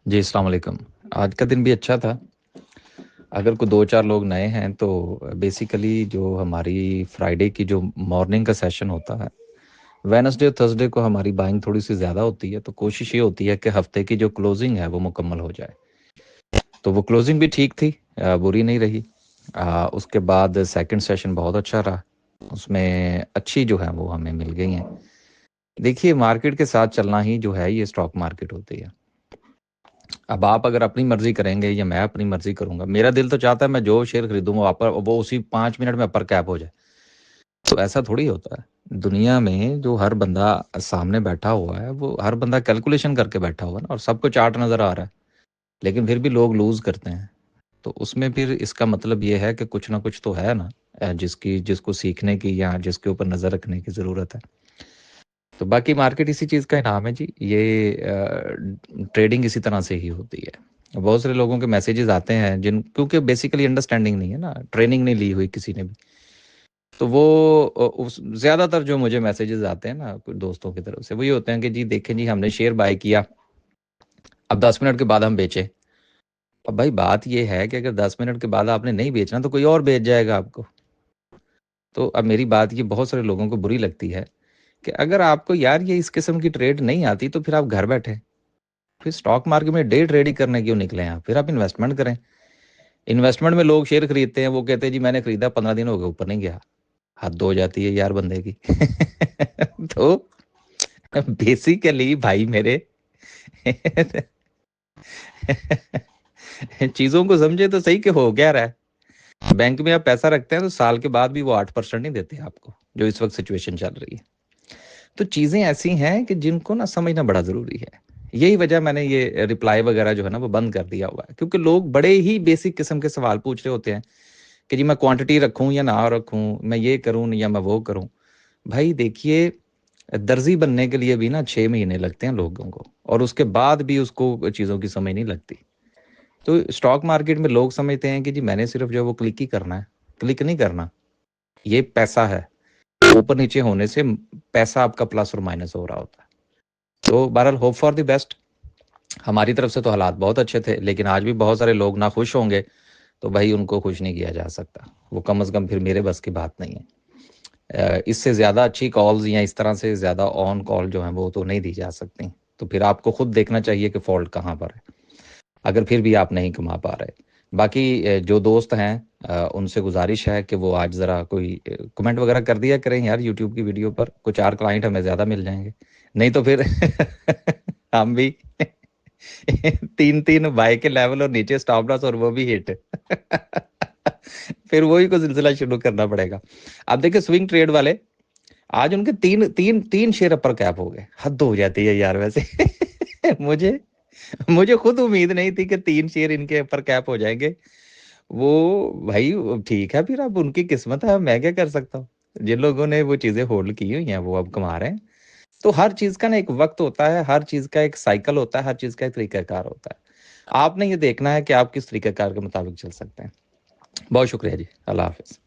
जी, अस्सलाम वालेकुम। आज का दिन भी अच्छा था। अगर कोई 2-4 लोग नए हैं तो बेसिकली जो हमारी फ्राइडे की जो मॉर्निंग का सेशन होता है, वेडनेसडे और थर्सडे को हमारी बाइंग थोड़ी-सी ज़्यादा होती है, तो कोशिश ये होती है कि हफ़्ते की जो क्लोजिंग है वो मुकम्मल हो जाए। तो वो क्लोजिंग भी ठीक थी, बुरी नहीं रही। उसके बाद सेकंड सेशन बहुत अच्छा रहा। उसमें अच्छी जो है वो हमें मिल गई हैं। देखिए, मार्केट के साथ चलना ही जो है ये स्टॉक मार्केट होती है। अब आप अगर अपनी मर्जी करेंगे या मैं अपनी मर्जी करूंगा, मेरा दिल तो चाहता है मैं जो शेयर खरीदूंगा वो उसी 5 मिनट में अपर कैप हो जाए। तो ऐसा थोड़ी होता है। दुनिया में जो हर बंदा सामने बैठा हुआ है वो हर बंदा कैलकुलेशन करके बैठा हुआ है ना, और सबको चार्ट नजर आ रहा है, लेकिन फिर भी लोग लूज करते हैं। तो उसमें फिर इसका मतलब ये है कि कुछ ना कुछ तो है ना, जिसको सीखने की या जिसके ऊपर नजर रखने की जरूरत है। तो बाकी मार्केट इसी चीज़ का इनाम है जी। ये ट्रेडिंग इसी तरह से ही होती है। बहुत सारे लोगों के मैसेजेस आते हैं जिन क्योंकि बेसिकली अंडरस्टैंडिंग नहीं है ना, ट्रेनिंग नहीं ली हुई किसी ने भी। तो वो उस ज़्यादातर जो मुझे मैसेजेस आते हैं ना कुछ दोस्तों की तरफ से, वो ये होते हैं कि जी देखें जी, हमने शेयर बाय किया, अब 10 मिनट के बाद हम बेचें। अब भाई बात ये है कि अगर 10 मिनट के बाद आपने नहीं बेचना तो कोई और बेच जाएगा आपको। तो अब मेरी बात ये बहुत सारे लोगों को बुरी लगती है कि अगर आपको यार ये इस किस्म की ट्रेड नहीं आती तो फिर आप घर बैठे, फिर स्टॉक मार्केट में डे ट्रेडिंग करने क्यों निकले हैं आप? फिर आप इन्वेस्टमेंट करें। इन्वेस्टमेंट में लोग शेयर खरीदते हैं, वो कहते हैं जी मैंने खरीदा 15 दिन हो गए ऊपर नहीं गया। हद हो जाती है यार बंदे की। तो बेसिकली भाई मेरे, चीजों को समझे तो सही कि हो क्या रहा है। बैंक में आप पैसा रखते हैं तो साल के बाद भी वो 8% नहीं देते आपको, जो इस वक्त सिचुएशन चल रही है। तो चीजें ऐसी हैं कि जिनको ना समझना बड़ा जरूरी है। यही वजह मैंने ये रिप्लाई वगैरह जो है ना वो बंद कर दिया हुआ है, क्योंकि लोग बड़े ही बेसिक किस्म के सवाल पूछ रहे होते हैं कि जी मैं क्वांटिटी रखूं या ना रखूं, मैं ये करूं या मैं वो करूं। भाई देखिए, दर्जी बनने के लिए भी ना 6 महीने लगते हैं लोगों को, और उसके बाद भी उसको चीज़ों की समझ नहीं लगती। तो स्टॉक मार्केट में लोग समझते हैं कि जी मैंने सिर्फ जो है वो क्लिक ही करना है। क्लिक नहीं करना, ये पैसा है, ऊपर नीचे होने से पैसा आपका प्लस और माइनस हो रहा होता है। तो बहरहाल होप फॉर द बेस्ट। हमारी तरफ से तो हालात बहुत अच्छे थे, लेकिन आज भी बहुत सारे लोग ना खुश होंगे, तो भाई उनको खुश नहीं किया जा सकता। वो कम से कम फिर मेरे बस की बात नहीं है। इससे ज़्यादा अच्छी कॉल्स या इस तरह से ज़्यादा ऑन कॉल जो है वो तो नहीं दी जा सकती। तो फिर आपको खुद देखना चाहिए कि फॉल्ट कहाँ पर है, अगर फिर भी आप नहीं कमा पा रहे। बाकी जो दोस्त हैं, उनसे गुजारिश है कि वो आज ज़रा कोई कमेंट वगैरह कर दिया करें यार यूट्यूब की वीडियो पर, कुछ और क्लाइंट हमें ज़्यादा मिल जाएंगे। नहीं तो फिर हम भी 3-3 बाय के लेवल और नीचे स्टॉप लॉस और वो भी हिट। फिर वही को सिलसिला शुरू करना पड़ेगा। अब देखिए स्विंग ट्रेड वाले, आज उनके तीन तीन तीन शेयर अपर कैप हो गए। हद हो जाती है यार वैसे। मुझे मुझे खुद उम्मीद नहीं थी कि 3 शेयर इनके ऊपर कैप हो जाएंगे। वो भाई ठीक है, फिर अब उनकी किस्मत है, मैं क्या कर सकता हूँ। जिन लोगों ने वो चीजें होल्ड की हुई हैं वो अब कमा रहे हैं। तो हर चीज का ना एक वक्त होता है, हर चीज का एक साइकिल होता है, हर चीज का एक तरीकाकार होता है। आपने ये देखना है कि आप किस तरीकाकार के मुताबिक चल सकते हैं। बहुत शुक्रिया जी, अल्लाह हाफिज।